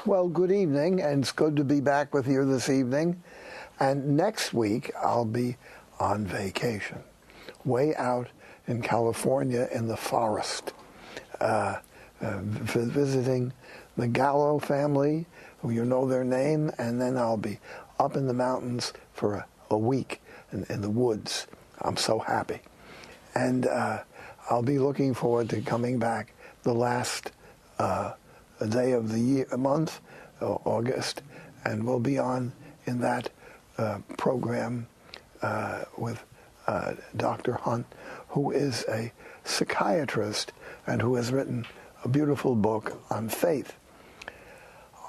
Well, good evening, and it's good to be back with you this evening. And next week, I'll be on vacation, way out in California in the forest, visiting the Gallo family, who you know their name, and then I'll be up in the mountains for a week in the woods. I'm so happy. And I'll be looking forward to coming back the last day of the month, August, and we'll be on in that program with Dr. Hunt, who is a psychiatrist and who has written a beautiful book on faith.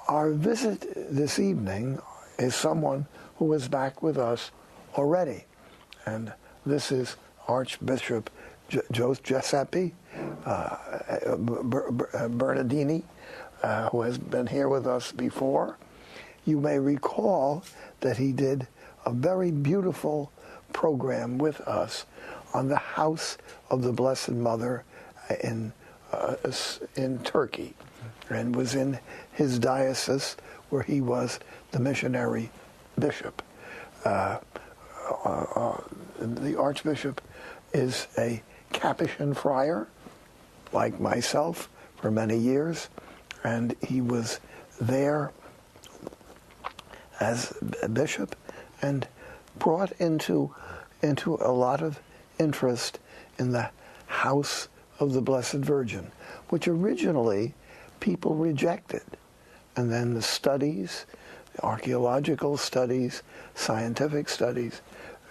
Our visit this evening is someone who is back with us already, and this is Archbishop Giuseeppe Bernadini, who has been here with us before. You may recall that he did a very beautiful program with us on the House of the Blessed Mother in Turkey, and was in his diocese where he was the missionary bishop. The Archbishop is a Capuchin friar, like myself, for many years, and he was there as a bishop and brought into a lot of interest in the House of the Blessed Virgin, which originally people rejected. And then the studies, the archaeological studies, scientific studies,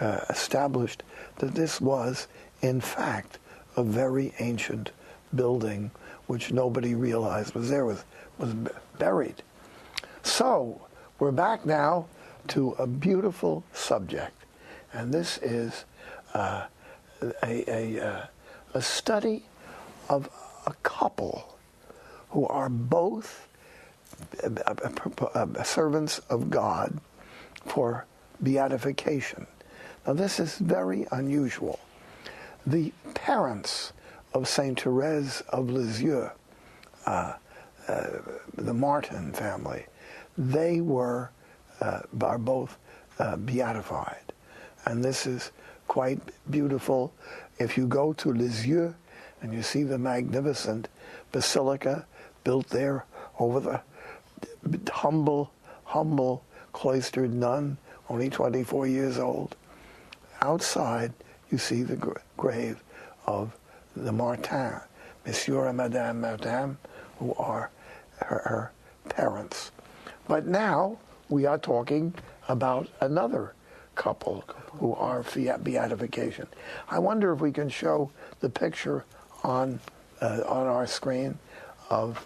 established that this was, in fact, a very ancient building which nobody realized was there, was buried. So we're back now to a beautiful subject, and this is a study of a couple who are both servants of God for beatification. Now this is very unusual. The parents of Saint Therese of Lisieux, the Martin family, they are both beatified. And this is quite beautiful. If you go to Lisieux and you see the magnificent basilica built there over the humble cloistered nun, only 24 years old, outside you see the grave of the Martin, Monsieur and Madame Martin, who are her parents. But now we are talking about another couple who are beatification. I wonder if we can show the picture on our screen of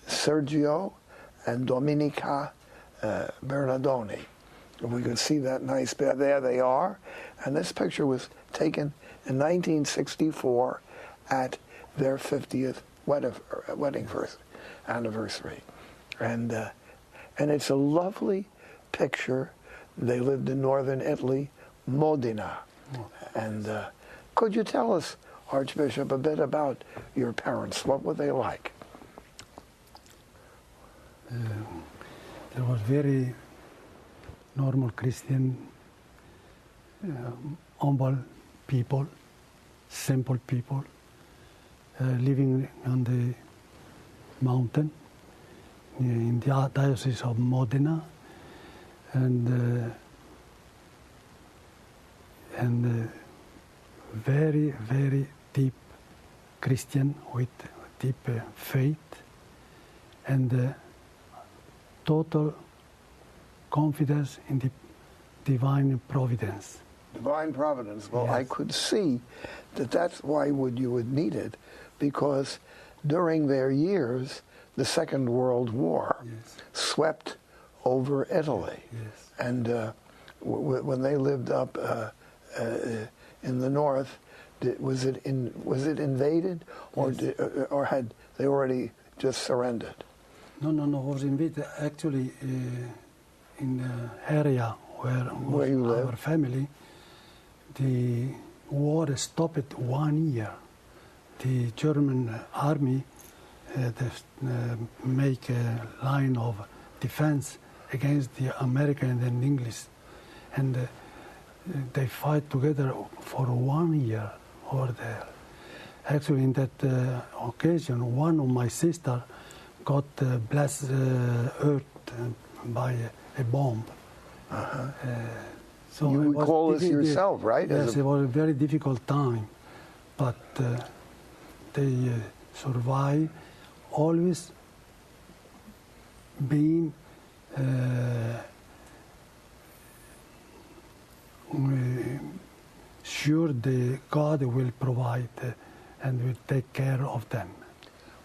Sergio and Domenica Bernardini. We can see that nice bit. There they are. And this picture was taken in 1964 at their 50th wedding anniversary. And it's a lovely picture. They lived in northern Italy, Modena. And could you tell us, Archbishop, a bit about your parents? What were they like? They were very normal Christian, humble people, simple people, living on the mountain in the Diocese of Modena, and very, very deep Christian with deep faith, and total confidence in the divine providence. Divine providence. Well, Yes. I could see that that's why you would need it, because during their years, the Second World War Yes. swept over Italy. Yes. And when they lived up in the north, was it invaded, or Yes. or had they already just surrendered? No, was invaded actually in the area where you live? our family. The war stopped 1 year. The German army make a line of defense against the American and English, and they fight together for 1 year over there. Actually, in that occasion, one of my sister got blessed earth by a bomb. So You it was recall this yourself, right? Yes, it was a very difficult time, but they survived, always being sure that God will provide and will take care of them.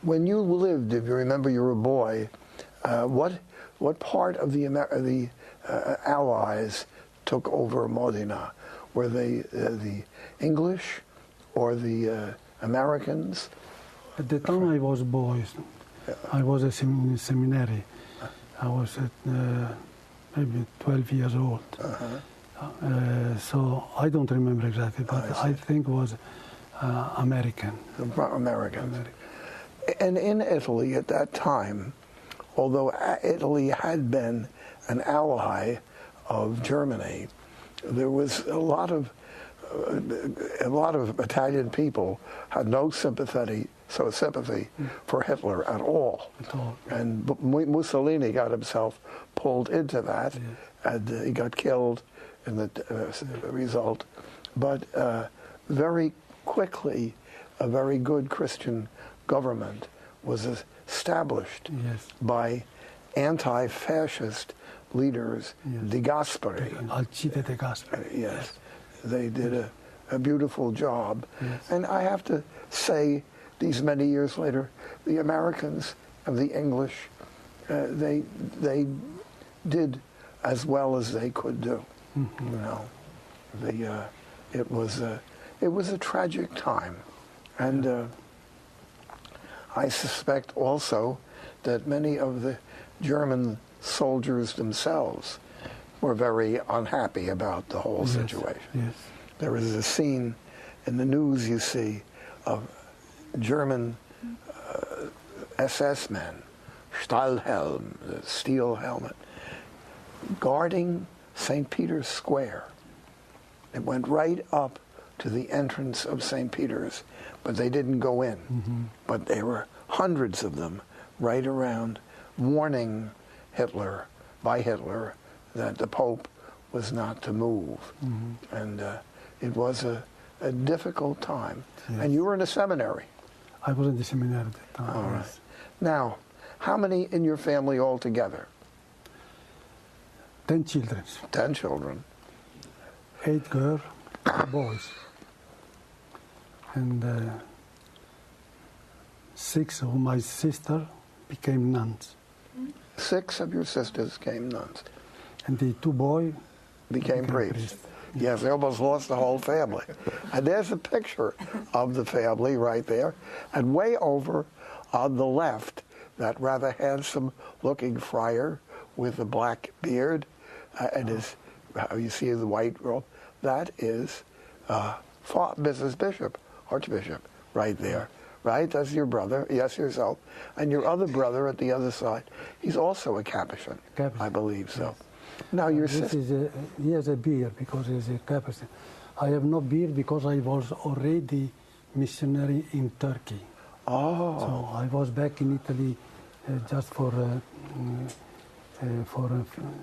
When you lived, if you remember, you were a boy. What part of the Allies took over Modena? Were they the English or the Americans? At the time I was boy, I was a seminary. I was maybe 12 years old. So I don't remember exactly, but I think it was American. Americans. And in Italy at that time, although Italy had been an ally of Germany, there was a lot of Italian people had no sympathy for Hitler at all. And Mussolini got himself pulled into that, and he got killed in the result. But very quickly, a very good Christian government was established by anti-fascist leaders, De Gasperi. Alcide De Gasperi. Yes. They did a beautiful job. And I have to say, these many years later, the Americans and the English, they did as well as they could do. You know, it was a tragic time, and I suspect also that many of the German soldiers themselves were very unhappy about the whole situation. Yes. There is a scene in the news you see of German SS men, Stahlhelm, the steel helmet, guarding St. Peter's Square. It went right up to the entrance of St. Peter's, but they didn't go in. But there were hundreds of them right around, warning Hitler that the Pope was not to move. And it was a difficult time. And you were in a seminary. I was in the seminary at that time. All right. Now, how many in your family altogether? 10 children. 10 children. 8 girls, 2 boys. And 6 of my sister became nuns. 6 of your sisters became nuns. And the 2 boys became priests. Yes, they almost lost the whole family. And there's a picture of the family right there. And way over on the left, that rather handsome-looking friar with a black beard and his, you see the white robe, that is Mrs. Bishop, Archbishop, right there. Right? That's your brother. Yes, yourself. And your other brother at the other side, he's also a Capuchin. I believe so. Yes. Now your sister... He has a beard because he's a Capuchin. I have no beard because I was already missionary in Turkey. Oh. So I was back in Italy just for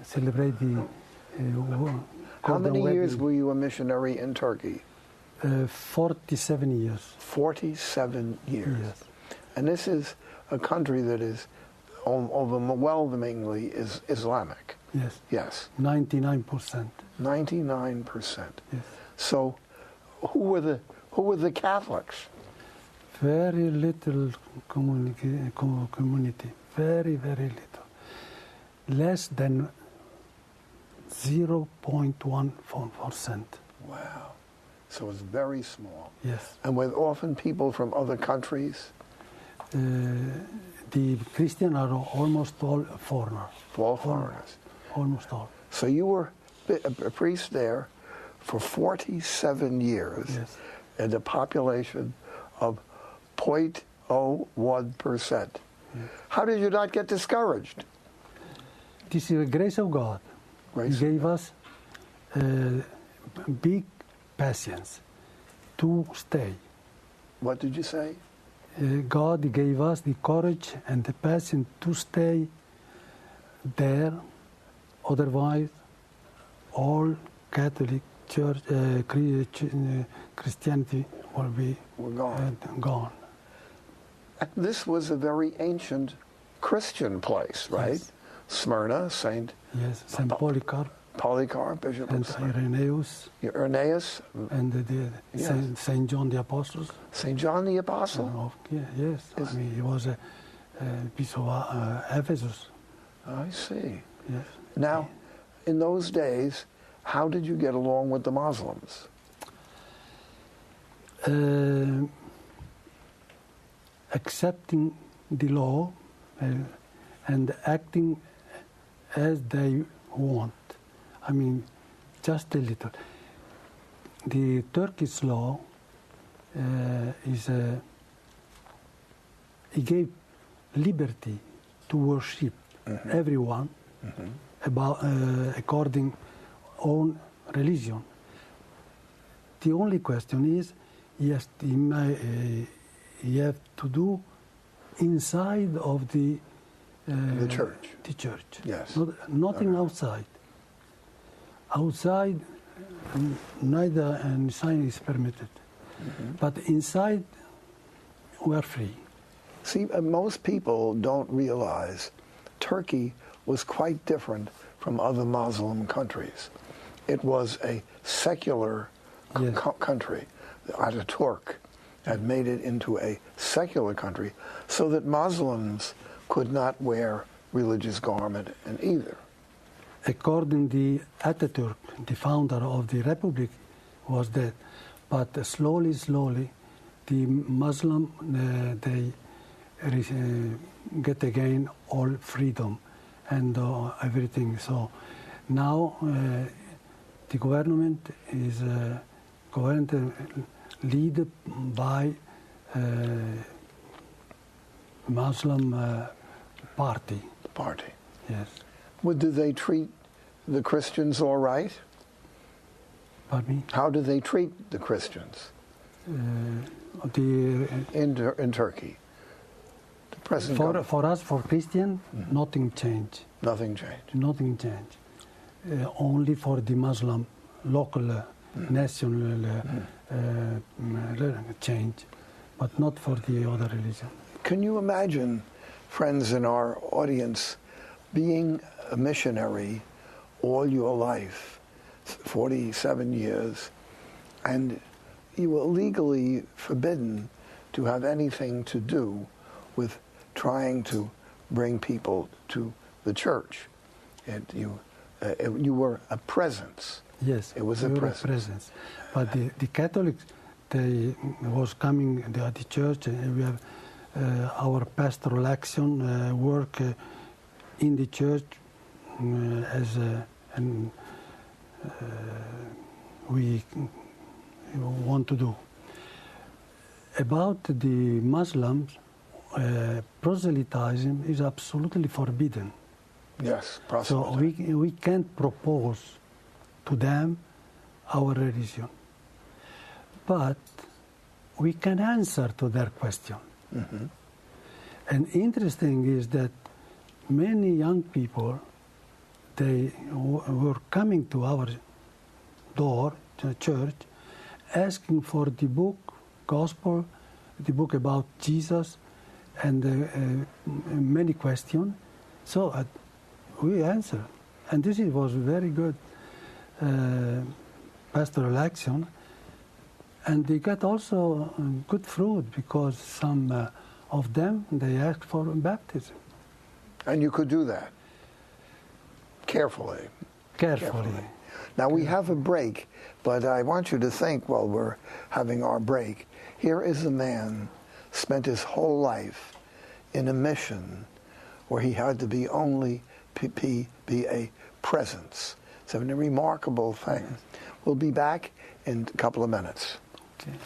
celebrate the How many years were you a missionary in Turkey? 47 years. 47 years. Yes. And this is a country that is overwhelmingly is Islamic. Yes. Yes. 99%. 99%. Yes. So, who were the Catholics? Very little community. Very, very little. Less than 0.1%. Wow. So it's very small. Yes. And with often people from other countries? The Christians are almost all foreigners. All foreigners. Almost all. So you were a priest there for 47 years, Yes. and a population of 0.01%. Yes. How did you not get discouraged? This is the grace of God. Grace He gave us big patience to stay. What did you say? God gave us the courage and the patience to stay there. Otherwise, all Catholic Church, Christianity will be gone. This was a very ancient Christian place, right? Yes. Smyrna, Saint Polycarp, Bishop and of Smyrna. Irenaeus, and Yes. Saint John the Apostle. St. John the Apostle? Yes, I mean, he was a piece of Ephesus. I see. Yes. Now, in those days, how did you get along with the Muslims? Accepting the law and acting as they want. I mean, just a little. The Turkish law it gave liberty to worship everyone according own religion. The only question is, yes, you have to do inside of the church. The church. Yes. Nothing outside. Outside, neither and sign is permitted. But inside, we are free. See, most people don't realize Turkey was quite different from other Muslim countries. It was a secular country. Ataturk had made it into a secular country so that Muslims could not wear religious garment in either. According to Ataturk, the founder of the republic, was that. But slowly, the Muslim, they get again all freedom and everything. So now the government is led by Muslim party. Yes. Well, do they treat the Christians all right? Pardon me? How do they treat the Christians in Turkey? The present for us, for Christian, nothing changed. Nothing changed. Nothing changed. Only for the Muslim local national change, but not for the other religion. Can you imagine, friends in our audience, being a missionary all your life, 47 years, and you were legally forbidden to have anything to do with trying to bring people to the church? You were a presence. Yes, it was a presence. But the Catholics, they was coming at the church, and we have our pastoral action work in the church and we want to do. About the Muslims, proselytizing is absolutely forbidden. Yes, so we can't propose to them our religion. But we can answer to their question. And interesting is that many young people, they were coming to our door, to the church, asking for the book, gospel, the book about Jesus, and many questions. So we answered, and this was very good pastoral action, and they got also good fruit because some of them they asked for baptism. And you could do that carefully. Carefully. Now we have a break, but I want you to think while we're having our break. Here is a man spent his whole life in a mission where he had to be only be a presence. It's a remarkable thing. We'll be back in a couple of minutes. Okay.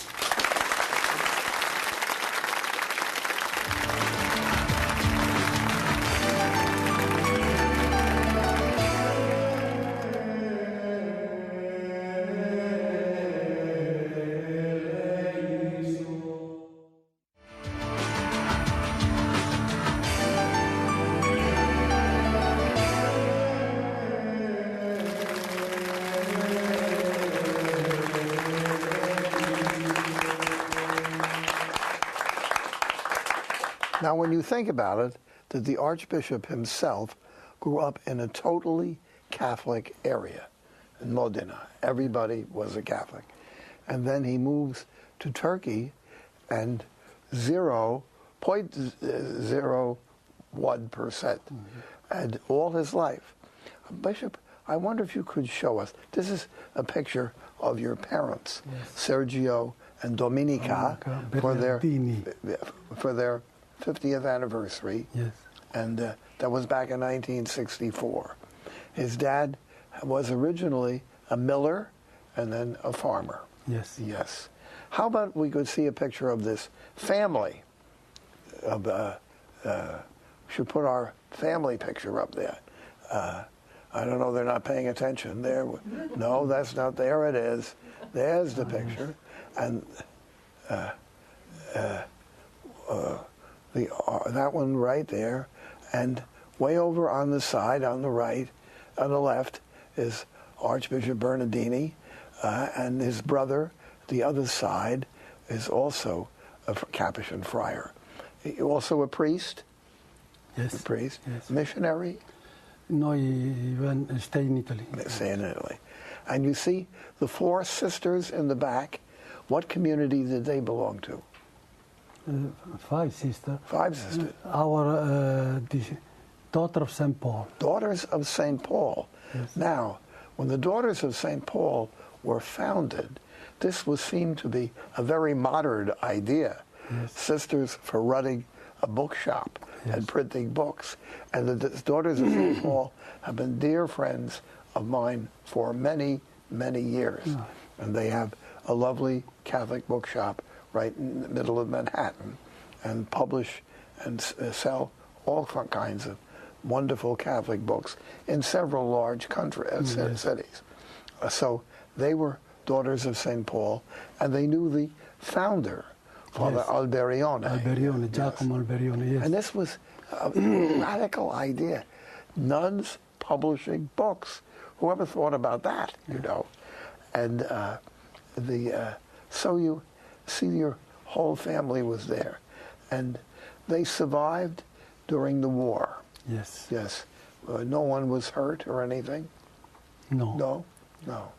Now, when you think about it, that the Archbishop himself grew up in a totally Catholic area in Modena. Everybody was a Catholic. And then he moves to Turkey, and 0.01%, and all his life. Bishop, I wonder if you could show us. This is a picture of your parents, yes. Sergio and Dominica, for their 50th anniversary. Yes. And that was back in 1964. His dad was originally a miller and then a farmer. Yes. Yes. How about we could see a picture of this family? Should put our family picture up there. I don't know, they're not paying attention. There, no, that's not, there it is. There's the picture. And that one right there, and way over on the side, on the right, on the left, is Archbishop Bernardini, and his brother, the other side, is also a Capuchin friar. Also a priest? Yes. A priest? Yes. Missionary? No, he went stay in Italy. Stay in Italy. And you see the four sisters in the back. What community did they belong to? 5 sisters. 5 sisters. Our daughter of St. Paul. Daughters of St. Paul. Yes. Now, when the Daughters of St. Paul were founded, this was seen to be a very modern idea. Yes. Sisters for running a bookshop, yes, and printing books. And the Daughters of St. Paul have been dear friends of mine for many, many years. Yeah. And they have a lovely Catholic bookshop right in the middle of Manhattan, and publish and sell all kinds of wonderful Catholic books in several large cities. So they were Daughters of St. Paul, and they knew the founder, Father, yes, Alberione. Alberione, yes. Giacomo Alberione, yes. And this was a radical idea. Nuns publishing books. Whoever thought about that, you know? And so you see your whole family was there. And they survived during the war. Yes. Yes. No one was hurt or anything? No. No? No.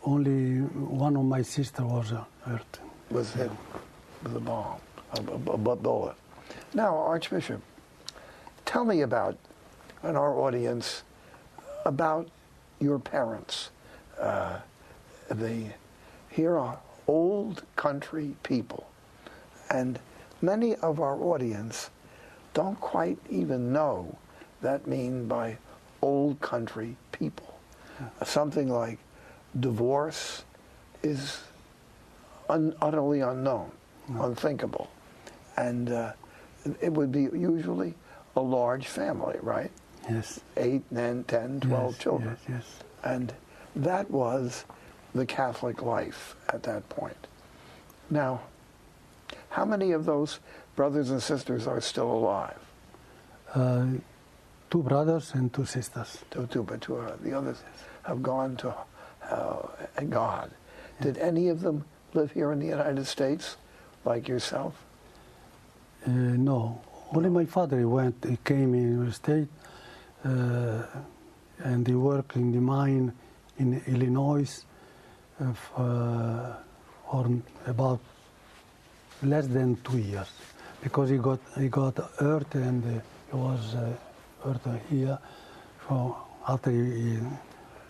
Only one of my sisters was hurt. Was hit with a bomb, a bullet. Now, Archbishop, tell me about, and our audience, about your parents. Here are old country people, and many of our audience don't quite even know that mean by old country people. Something like divorce is utterly unknown, unthinkable, and it would be usually a large family, right? Yes. 8, 9, 10, 12 yes, children. Yes, yes. And that was the Catholic life at that point. Now, how many of those brothers and sisters are still alive? 2 brothers and 2 sisters. But the others have gone to God. Did any of them live here in the United States, like yourself? No, only my father he came in the state, and he worked in the mine in Illinois for about less than 2 years, because he got hurt and he was hurt here. So after he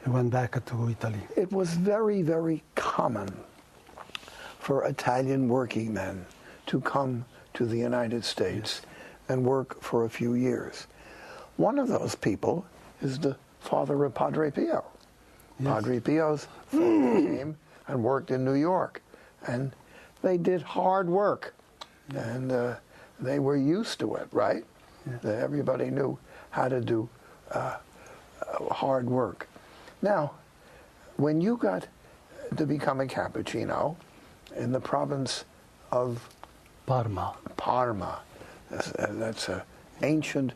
went back to Italy. It was very, very common for Italian working men to come to the United States and work for a few years. One of those people is the father of Padre Pio. Yes. Padre Pio's father came and worked in New York, and they did hard work, and they were used to it, right? Yeah. Everybody knew how to do hard work. Now, when you got to become a Cappuccino in the province of Parma. That's an ancient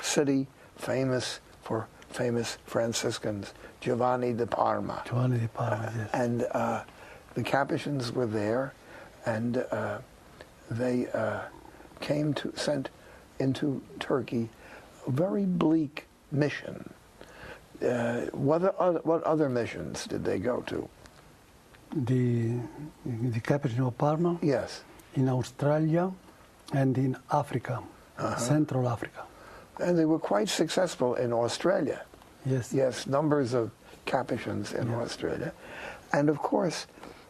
city famous for famous Franciscans, Giovanni di Parma. Giovanni di Parma, yes. And the Capuchins were there, and they sent into Turkey a very bleak mission. What other missions did they go to? The Capuchin of Parma? Yes. In Australia and in Africa, Central Africa. And they were quite successful in Australia. Yes. Yes, numbers of Capuchins in Australia. And of course,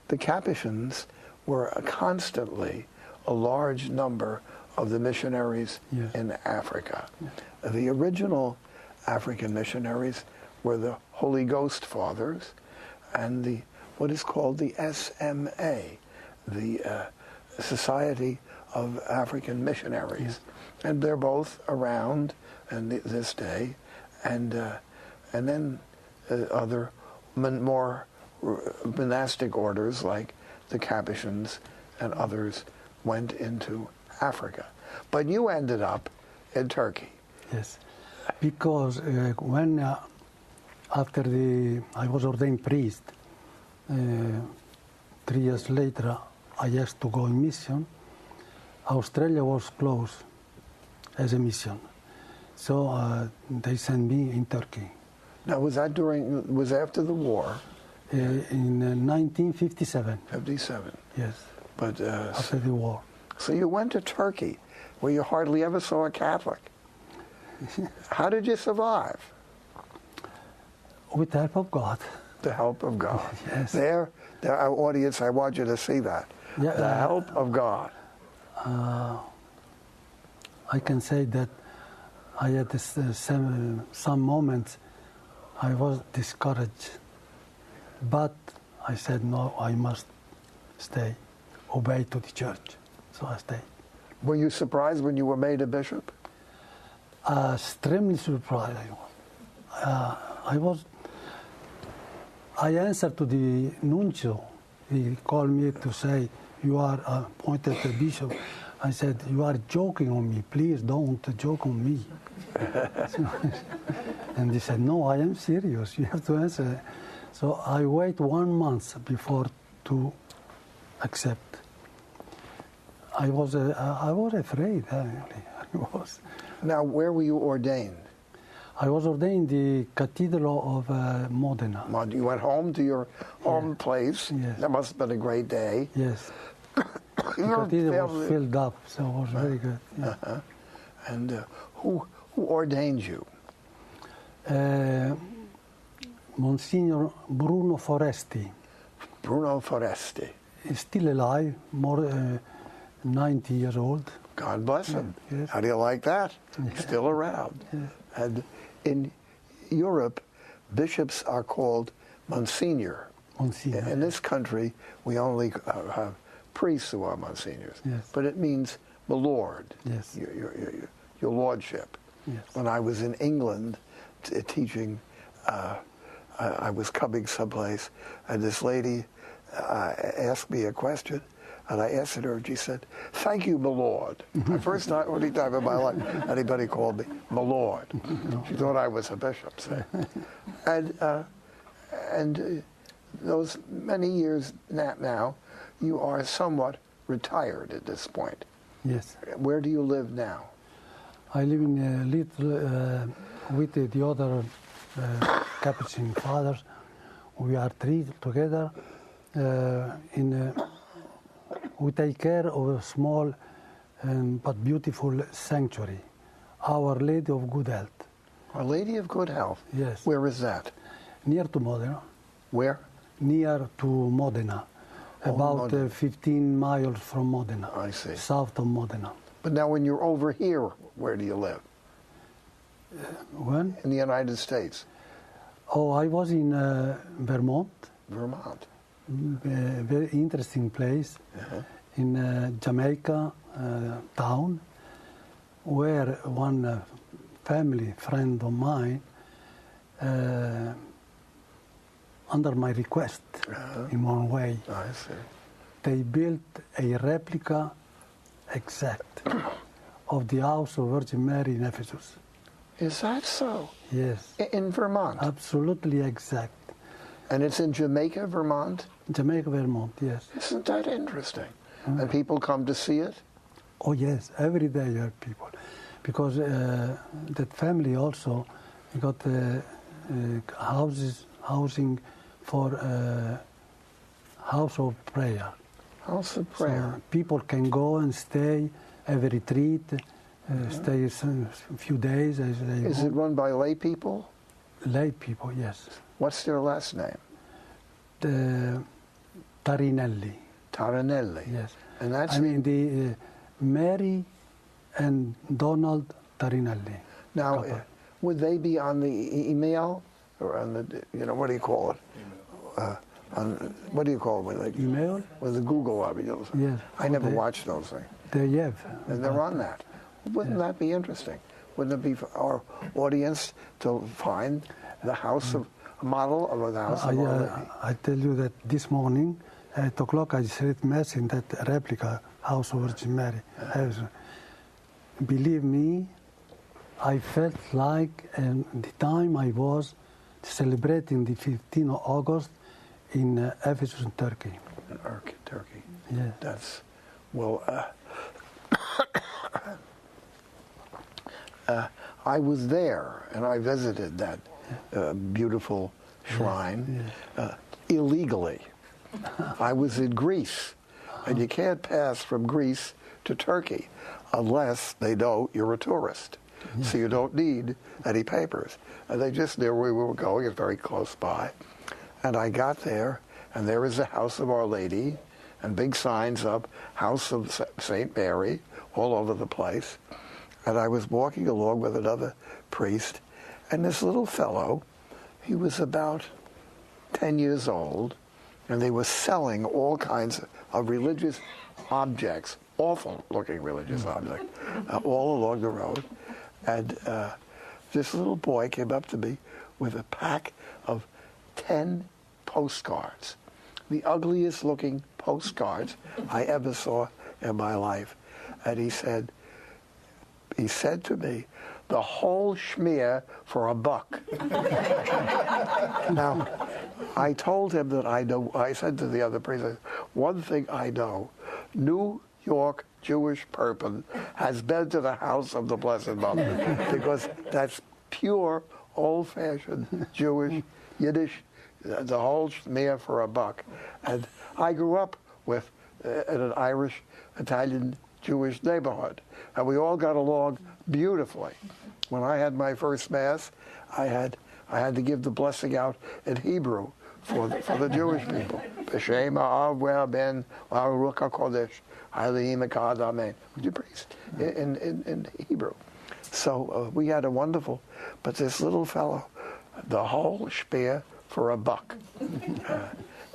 the Capuchins were constantly a large number of the missionaries in Africa. Yes. The original African missionaries were the Holy Ghost Fathers and what is called the SMA, the Society of African Missionaries. Yes. And they're both around this day. And then other more monastic orders like the Capuchins and others went into Africa. But you ended up in Turkey. Yes, because when after I was ordained priest, 3 years later I asked to go in mission. Australia was closed as a mission, so they sent me in Turkey. Now, was after the war? In 1957. 57. Yes. But after the war. So you went to Turkey, where you hardly ever saw a Catholic. How did you survive? With the help of God. The help of God. Yes. There, our audience, I want you to see that. Yeah, the help of God. I can say that I had some moments I was discouraged, but I said, no, I must stay, obey to the church. So I stayed. Were you surprised when you were made a bishop? Extremely surprised I was. I answered to the nuncio. He called me to say, you are appointed a bishop. I said, you are joking on me. Please don't joke on me. And he said, no, I am serious. You have to answer. So I wait 1 month before to accept. I was afraid, actually. I was. Now, where were you ordained? I was ordained in the Cathedral of Modena. You went home to your home place. Yes. That must have been a great day. Yes. The cathedral was filled up, so it was very good. Yeah. And who ordained you? Monsignor Bruno Foresti. Bruno Foresti. He's still alive, more 90 years old. God bless him. Yes. How do you like that? Yes. Still around. Yes. And in Europe, bishops are called Monsignor. Monsignor. In this country, we only have priests who are Monsignors. Yes. But it means my Lord, Yes. your Lordship. Yes. When I was in England teaching, I was coming someplace, and this lady asked me a question, and I answered her, and she said, "Thank you, my Lord." The first time, only time in my life anybody called me my Lord. She thought I was a bishop, say. And those many years now, you are somewhat retired at this point. Yes. Where do you live now? I live in a little with the other Capuchin fathers. We are three together. We take care of a small but beautiful sanctuary, Our Lady of Good Health. Our Lady of Good Health? Yes. Where is that? Near to Modena. Where? Near to Modena. About Modena. 15 miles from Modena. I see. South of Modena. But now when you're over here, where do you live? When? In the United States. Oh, I was in Vermont. Vermont. A very interesting place. In Jamaica town, where one family friend of mine, under my request, in one way, I see. they built a replica exact of the house of Virgin Mary in Ephesus. Is that so? Yes. In Vermont? Absolutely exact. And it's in Jamaica, Vermont? Jamaica, Vermont, yes. Isn't that interesting? And people come to see it? Oh yes, every day you have people, because that family also got housing for house of prayer. House of prayer. So people can go and stay, have a retreat, stay a few days as they Is want. it run by lay people? Lay people, yes. What's their last name? The Tarinelli, Taranelli. yes. And that's I mean the Mary and Donald Tarinelli. now. couple. Would they be on the email or on the what do you call it? What do you call it when they Email? with the Google of it? Yes. I never watched those things. They have. And they're on that. Wouldn't that be interesting? Wouldn't it be for our audience to find the house of a model of the house of Our Lady? I tell you that this morning, at 8 o'clock, I said Mass in that replica house of Virgin Mary. Believe me, I felt like the time I was celebrating the 15th of August in Ephesus, Turkey. In Turkey. Yeah. That's, well, I was there and I visited that beautiful shrine illegally. I was in Greece, and you can't pass from Greece to Turkey unless they know you're a tourist. So you don't need any papers. And they just knew where we were going. It's very close by. And I got there, and there is the House of Our Lady, and big signs up, House of St. Mary, all over the place. And I was walking along with another priest, and this little fellow, he was about 10 years old, and they were selling all kinds of religious objects, awful-looking religious objects, all along the road. And this little boy came up to me with a pack of 10 postcards, the ugliest-looking postcards I ever saw in my life. And he said to me, "The whole schmear for $1." Now, I told him that I said to the other priest, one thing I know, New York Jewish person has been to the house of the Blessed Mother, because that's pure, old-fashioned Jewish, Yiddish, the whole schmear for $1. And I grew up in an Irish, Italian, Jewish neighborhood, and we all got along beautifully. When I had my first Mass, I had to give the blessing out in Hebrew for the Jewish people. B'Shem Ha'av Ben Baruch HaKodesh Elohim Echad Amen. Would you priest in Hebrew? So we had a wonderful, but this little fellow, the whole spear for $1.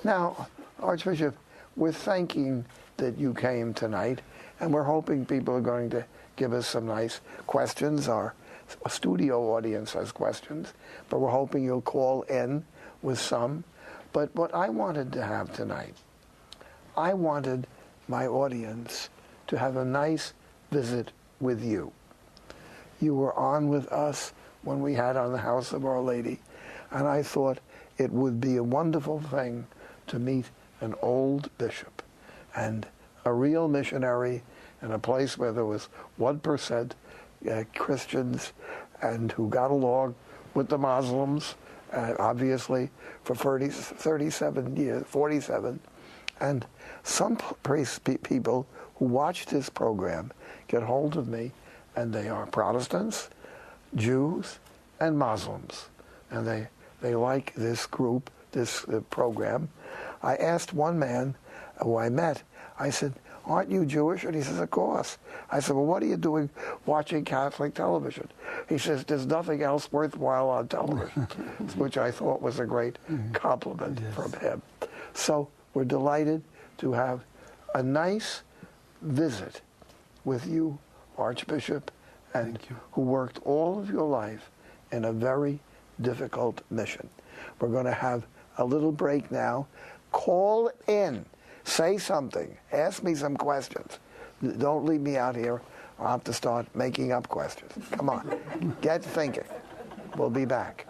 Now, Archbishop, we're thanking that you came tonight, and we're hoping people are going to give us some nice questions. Our studio audience has questions, but we're hoping you'll call in with some. But what I wanted to have tonight, I wanted my audience to have a nice visit with you. You were on with us when we had on the House of Our Lady, and I thought it would be a wonderful thing to meet an old bishop and a real missionary in a place where there was 1% Christians and who got along with the Muslims, obviously, for 37 years, 47. And some people who watch this program get hold of me, and they are Protestants, Jews, and Muslims. And they like this group, this program. I asked one man who I met, I said, "Aren't you Jewish?" And he says, "Of course." I said, "Well, what are you doing watching Catholic television?" He says, "There's nothing else worthwhile on television," which I thought was a great compliment from him. So we're delighted to have a nice visit with you, Archbishop, and who worked all of your life in a very difficult mission. We're going to have a little break now. Call in. Say something. Ask me some questions. Don't leave me out here. I'll have to start making up questions. Come on. Get thinking. We'll be back.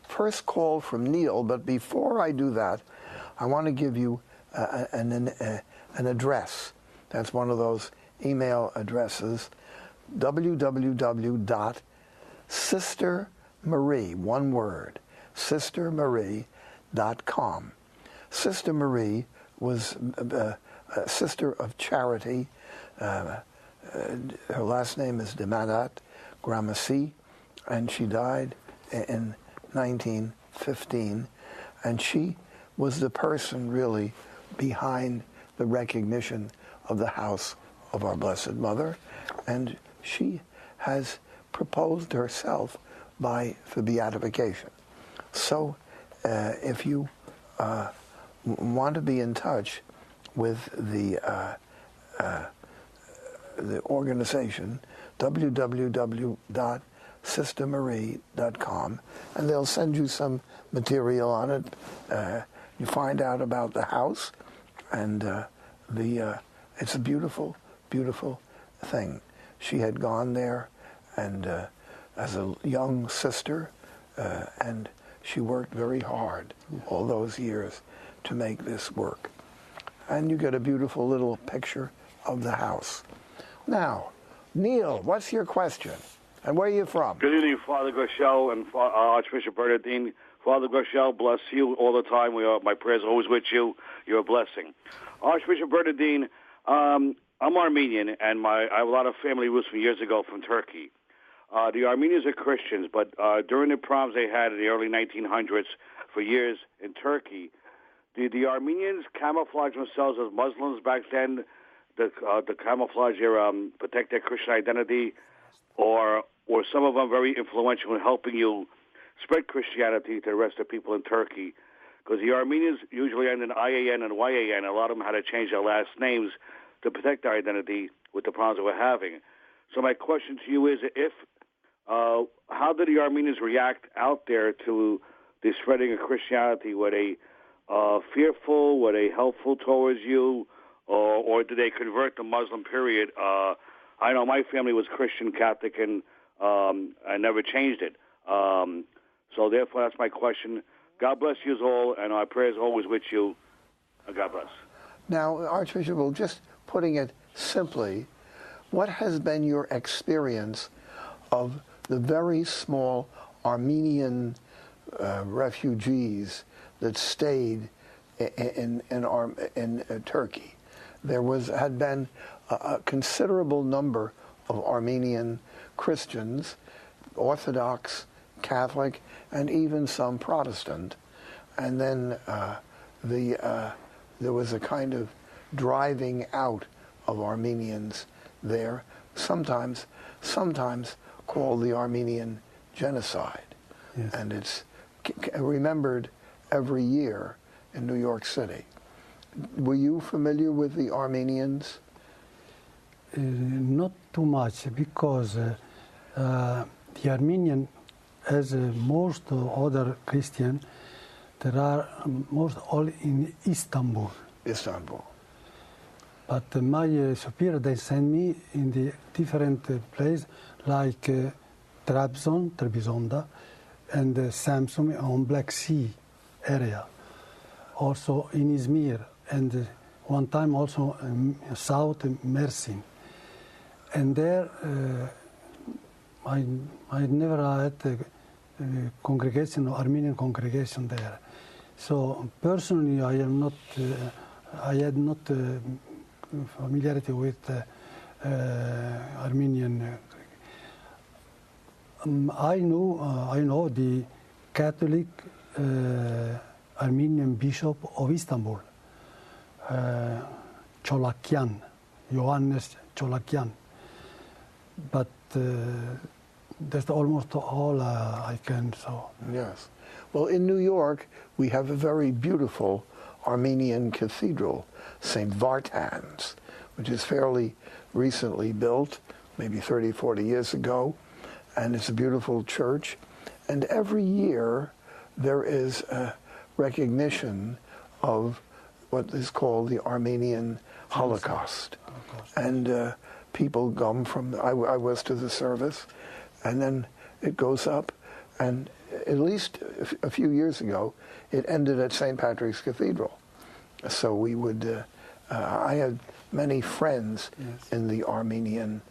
First call from Neil, but before I do that, I want to give you an address. That's one of those email addresses, www.sistermarie, one word, sistermarie.com. Sister Marie was a sister of charity. Her last name is Demandat Gramassi, and she died in 1915, and she was the person really behind the recognition of the house of our Blessed Mother, and she has proposed herself for beatification. So if you want to be in touch with the organization, www.sistermarie.com, and they'll send you some material on it. You find out about the house, and it's a beautiful, beautiful thing. She had gone there, and as a young sister, and she worked very hard all those years to make this work. And you get a beautiful little picture of the house. Now, Neil, what's your question? And where are you from? Good evening, Father Groeschel and Archbishop Bernardini. Father Groeschel, bless you all the time. My prayers are always with you. You're a blessing. Archbishop Bernardini, I'm Armenian, and I have a lot of family roots from years ago from Turkey. The Armenians are Christians, but during the problems they had in the early 1900s for years in Turkey, did the Armenians camouflage themselves as Muslims back then, to camouflage protect their Christian identity, or were some of them very influential in helping you spread Christianity to the rest of the people in Turkey? Because the Armenians usually end in IAN and YAN. A lot of them had to change their last names to protect their identity with the problems that we're having. So my question to you is, how did the Armenians react out there to the spreading of Christianity? Were they fearful? Were they helpful towards you? Or did they convert the Muslim period? I know my family was Christian, Catholic, and I never changed it. So therefore, that's my question. God bless you all, and our prayers are always with you. God bless. Now, Archbishop, just putting it simply, what has been your experience of the very small Armenian refugees that stayed in Turkey? There had been a considerable number of Armenian Christians, Orthodox, Catholic, and even some Protestant. And then there was a kind of driving out of Armenians there, sometimes called the Armenian Genocide. Yes. And it's remembered every year in New York City. were you familiar with the Armenians? Not too much, because the Armenian, as most other Christian, there are most all in Istanbul. Istanbul. But my superior, they send me in the different place, like Trebizonda, and Samsun on Black Sea area. Also in Izmir, and one time also South Mersin. And there, I never had a congregation, Armenian congregation there. So personally, I am not, I had not familiarity with Armenian. I know the Catholic Armenian Bishop of Istanbul, Cholakyan, Ioannis Cholakyan. But that's almost all I can. So yes. Well, in New York, we have a very beautiful Armenian cathedral, St. Vartan's, which is fairly recently built, maybe 30, 40 years ago. And it's a beautiful church. And every year, there is a recognition of what is called the Armenian Holocaust. And people come from, I was to the service, and then it goes up, and at least a few years ago, it ended at St. Patrick's Cathedral. So we would, I had many friends in the Armenian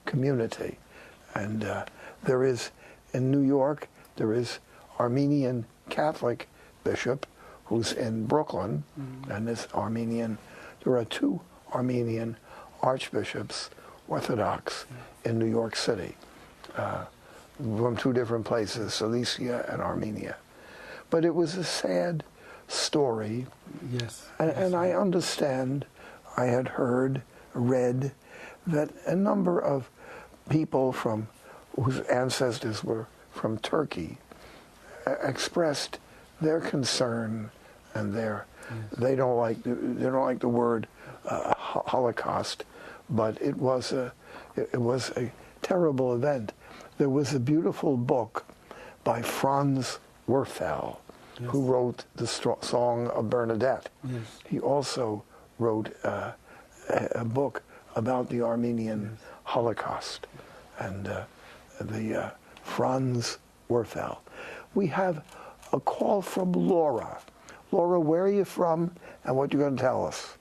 community. And there is, in New York, there is Armenian Catholic bishop who's in Brooklyn, and is Armenian. There are two Armenian archbishops, Orthodox, in New York City, from two different places, Cilicia and Armenia. But it was a sad story. yes, And I understand, I had heard, read, that a number of people from whose ancestors were from Turkey expressed their concern and their they don't like the word Holocaust, but it was a terrible event. There was a beautiful book by Franz Werfel, who wrote the song of Bernadette. He also wrote a book about the Armenian Holocaust, and the Franz Werfel. We have a call from Laura. Laura, where are you from, and what you're going to tell us?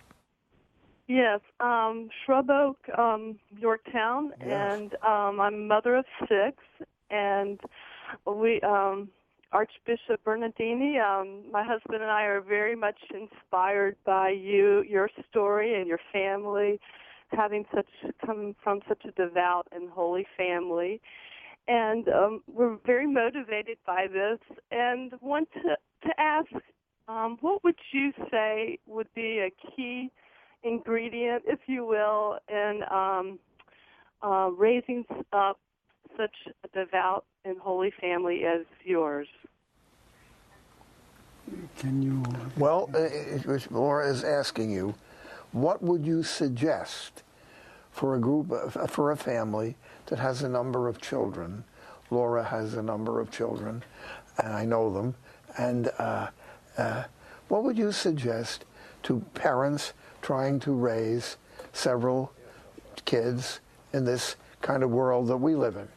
Yes, Shrub Oak, Yorktown, and I'm a mother of 6, and we, Archbishop Bernardini, my husband and I are very much inspired by your story and your family, come from such a devout and holy family. And we're very motivated by this, and want to ask, what would you say would be a key ingredient, if you will, in raising up such a devout and holy family as yours? Can you? Well, Laura is asking you, what would you suggest for a family that has a number of children? Laura has a number of children, and I know them. And what would you suggest to parents trying to raise several kids in this kind of world that we live in?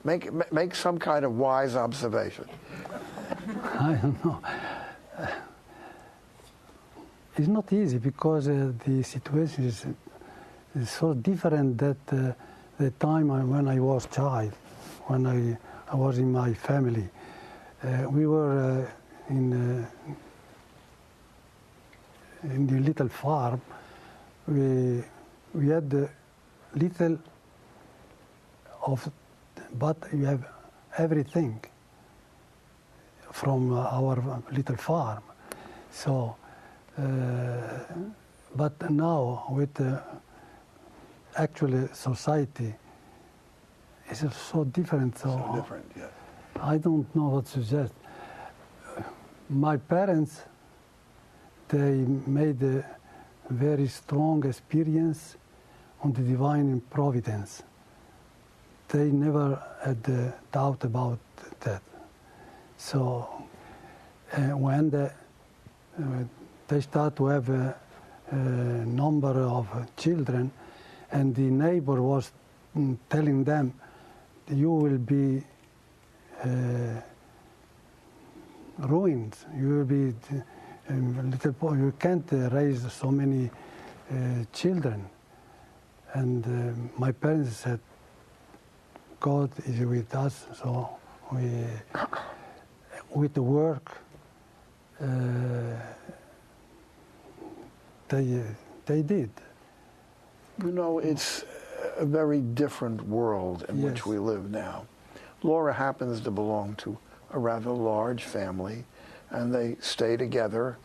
Make some kind of wise observation. I don't know. It's not easy, because the situation is so different that the time when I was child, when I was in my family, we were in the little farm. We had little of, but we have everything from our little farm. So, but now with actual society, it's so different. So different, yeah. I don't know what to suggest. My parents, they made a very strong experience on the divine providence. They never had a doubt about that. So when they start to have a number of children, and the neighbor was telling them, you will be ruined. You will be little boy. You can't raise so many children. And my parents said, God is with us, so we, with the work, they did. You know, it's a very different world in which we live now. Laura happens to belong to a rather large family, and they stay together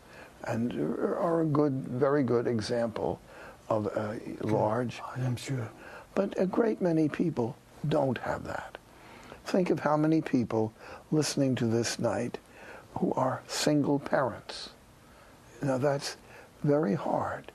and are a good, very good example of a large. I am sure. But a great many people don't have that. Think of how many people listening to this night who are single parents. Now that's very hard.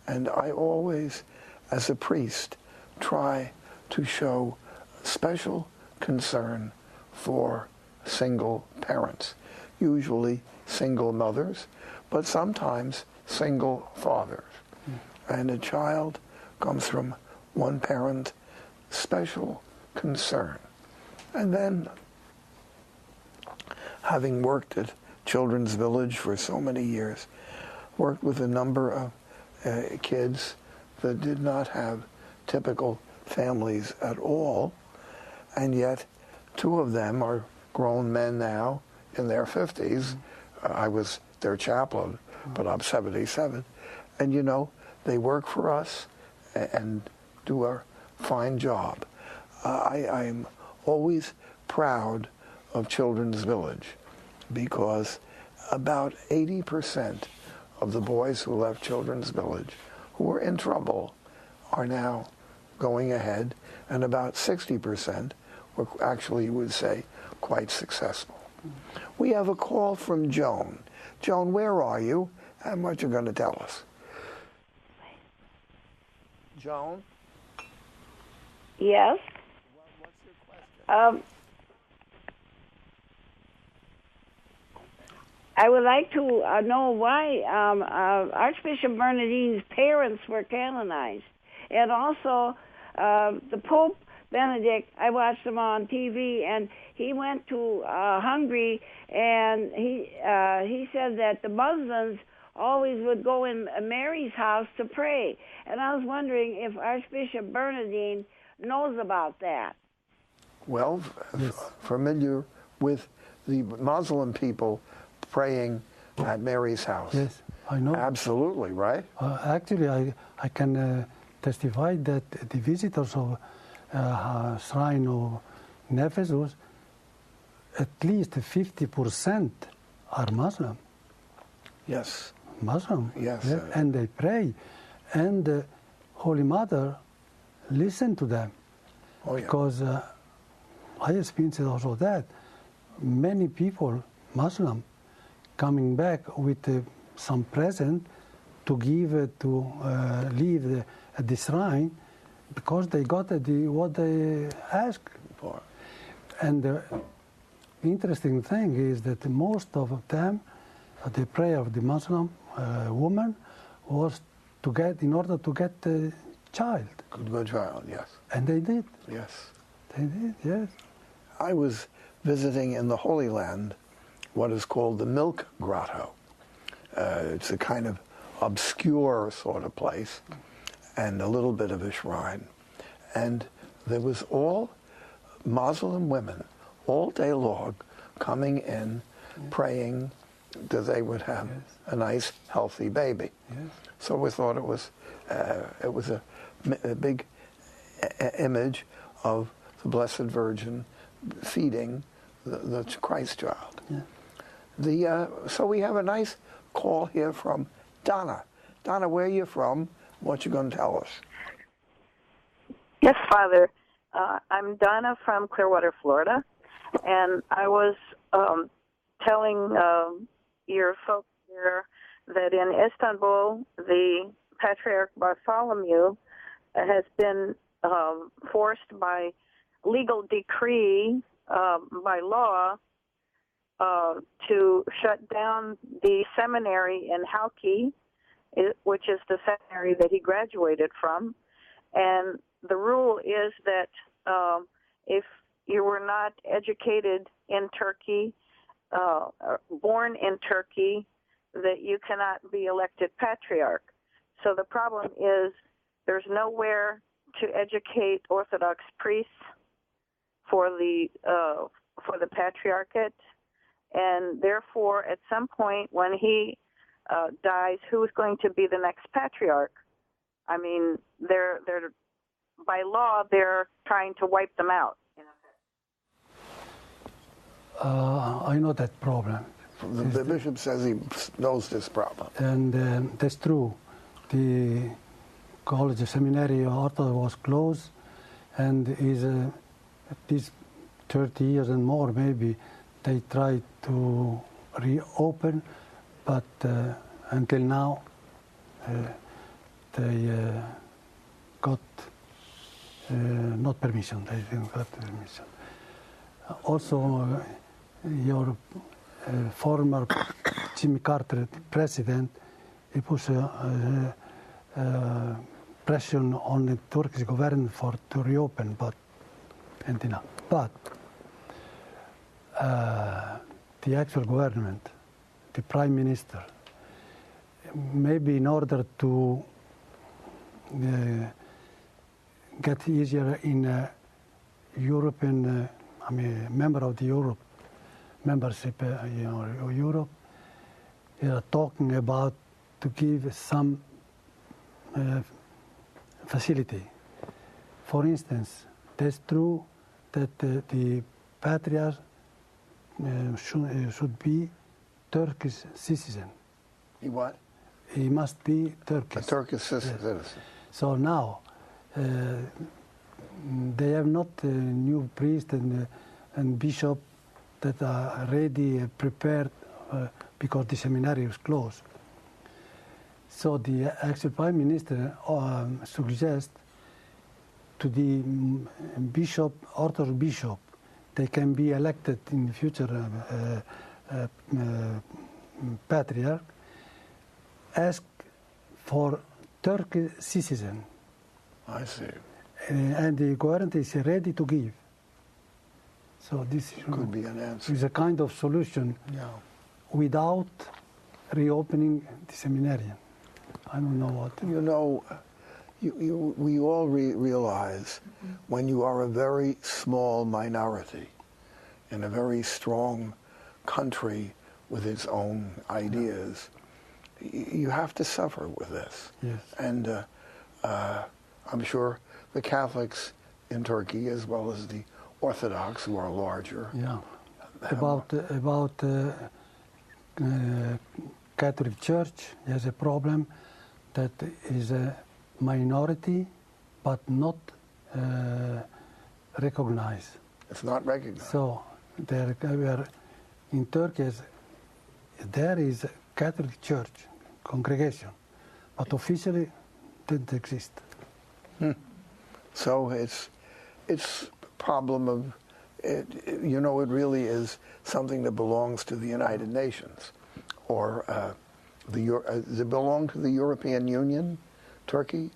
And I always, as a priest, try to show special concern for single parents, usually single mothers, but sometimes single fathers. And a child comes from one parent, special concern. And then, having worked at Children's Village for so many years, worked with a number of kids that did not have typical families at all, and yet 2 of them are grown men now in their 50s. I was their chaplain, but I'm 77. And you know, they work for us and do a fine job. I'm always proud of Children's Village because about 80% of the boys who left Children's Village who were in trouble are now going ahead, and about 60% were actually, you would say, quite successful. We have a call from Joan. Joan, where are you and what you're going to tell us? Joan? Yes. What's your question? I would like to know why Archbishop Bernardini's parents were canonized. And also, the Pope Benedict, I watched him on TV, and he went to Hungary, and he said that the Muslims always would go in Mary's house to pray. And I was wondering if Archbishop Bernardini knows about that. Well, familiar with the Muslim people praying at Mary's house. Yes, I know. Absolutely, right? Actually, I can testify that the visitors of shrine of Ephesus, at least 50% are Muslim. Yes. Muslim. Yes. Yeah, and they pray. And the Holy Mother listened to them. Oh, yeah. Because I experienced also that. Many people, Muslim, coming back with some present to give to leave at the shrine because they got what they asked for. And the interesting thing is that most of them, the prayer of the Muslim woman was to get, in order to get a child. Good child, yes. And they did. Yes. They did, yes. I was visiting in the Holy Land what is called the Milk Grotto. It's a kind of obscure sort of place and a little bit of a shrine. And there was all Muslim women all day long coming in, praying that they would have a nice, healthy baby. Yes. So we thought it was a big image of the Blessed Virgin feeding the Christ child. Yeah. So we have a nice call here from Donna. Donna, where are you from? What you going to tell us? Yes, Father. I'm Donna from Clearwater, Florida, and I was telling your folks here that in Istanbul, the Patriarch Bartholomew has been forced by legal decree, by law, to shut down the seminary in Halki, which is the seminary that he graduated from. And the rule is that if you were not educated in Turkey, born in Turkey, that you cannot be elected patriarch. So the problem is there's nowhere to educate Orthodox priests for the patriarchate, and therefore, at some point when he dies, who's going to be the next patriarch? I mean, they're by law they're trying to wipe them out. I know that problem. The bishop says he knows this problem. And that's true. The college seminary Orthodox was closed, and is at least 30 years and more maybe they tried to reopen, but until now they got not permission. They didn't get permission. Also, your former Jimmy Carter president, he put pressure on the Turkish government to reopen, but the actual government, the prime minister, maybe in order to get easier in European, member of the Europe membership, Europe, they are talking about to give some facility. For instance, that's true that the patriarch should be Turkish citizen. He what? He must be Turkish. A Turkish citizen. Yes. So now they have not new priest and bishop that are ready, prepared, because the seminary is closed. So the actual prime minister suggests to the bishop, Orthodox bishop, they can be elected in the future patriarch, ask for Turkish citizen. I see. And the government is ready to give. So this could be an answer. Is a kind of solution without reopening the seminarium. I don't know what. You know, we all realize when you are a very small minority in a very strong country with its own ideas, you have to suffer with this. Yes. And I'm sure the Catholics in Turkey, as well as the Orthodox, who are larger. Yeah. About Catholic Church, there's a problem that is a minority, but not recognized. It's not recognized. So there, in Turkey, there is a Catholic Church congregation, but officially didn't exist. So it's problem of, it really is something that belongs to the United Nations, or does it belong to the European Union, Turkey?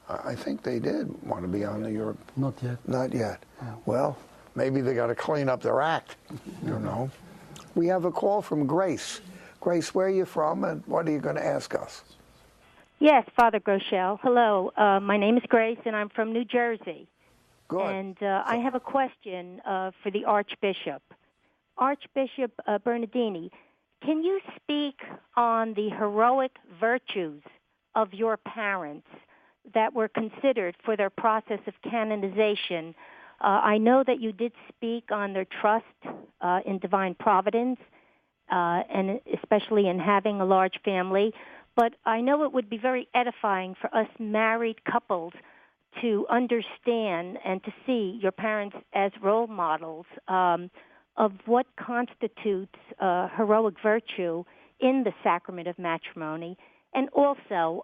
I think they did want to be on the Europe. Not yet. Not yet. Well, maybe they got to clean up their act. We have a call from Grace. Grace, where are you from, and what are you going to ask us? Yes, Father Groeschel. Hello. My name is Grace, and I'm from New Jersey. Good. And I have a question for the Archbishop. Archbishop Bernardini, can you speak on the heroic virtues of your parents that were considered for their process of canonization? I know that you did speak on their trust in divine providence, and especially in having a large family. But I know it would be very edifying for us married couples to understand and to see your parents as role models of what constitutes heroic virtue in the sacrament of matrimony? And also,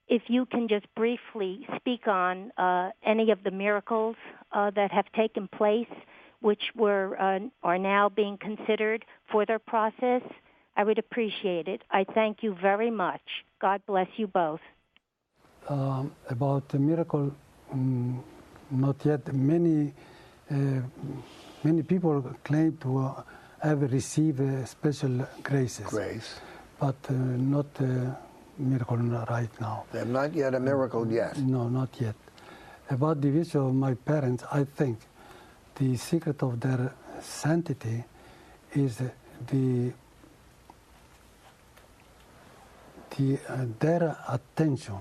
if you can just briefly speak on any of the miracles that have taken place, which are now being considered for their process, I would appreciate it. I thank you very much. God bless you both. About the miracle, not yet. Many people claim to have received special graces. But not a miracle right now. They're not yet a miracle yet. No, not yet. About the vision of my parents, I think the secret of their sanctity is their attention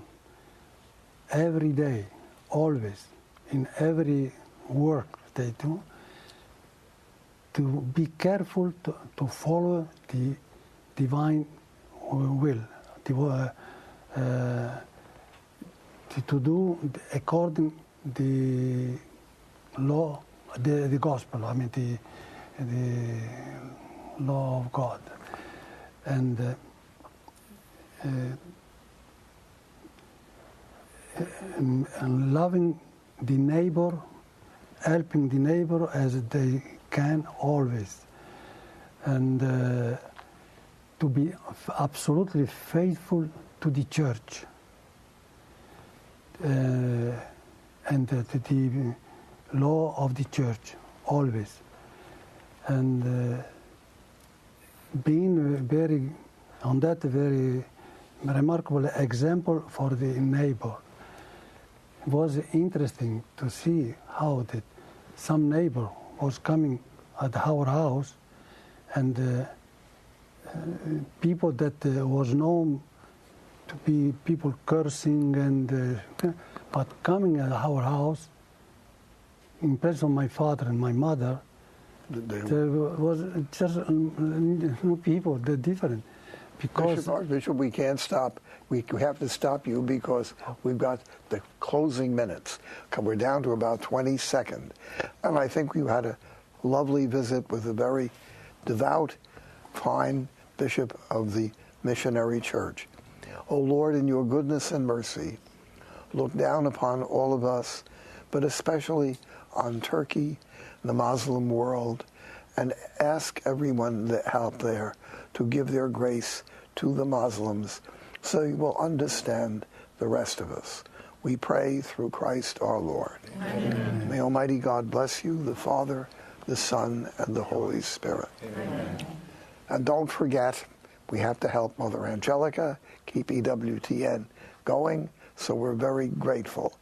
every day, always, in every work they do, to be careful to follow the divine will, to do according the law, the gospel. I mean the law of God, and loving the neighbor, helping the neighbor as they can always, and to be absolutely faithful to the church and the law of the church always, and being very remarkable example for the neighbor. It was interesting to see how that some neighbor was coming at our house, and people that was known to be people cursing and but coming at our house in presence of my father and my mother, there was just people, they're different. Because Archbishop, we can't stop. We have to stop you because we've got the closing minutes. We're down to about 20 seconds. And I think we had a lovely visit with a very devout, fine bishop of the missionary church. O Lord, in your goodness and mercy, look down upon all of us, but especially on Turkey, the Muslim world, and ask everyone out there to give their grace to the Muslims so you will understand the rest of us. We pray through Christ our Lord. Amen. May Almighty God bless you, the Father, the Son, and the Holy Spirit. Amen. And don't forget, we have to help Mother Angelica keep EWTN going, so we're very grateful.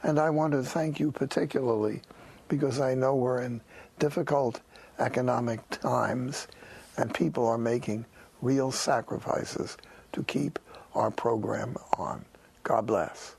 And I want to thank you particularly because I know we're in difficult economic times and people are making real sacrifices to keep our program on. God bless.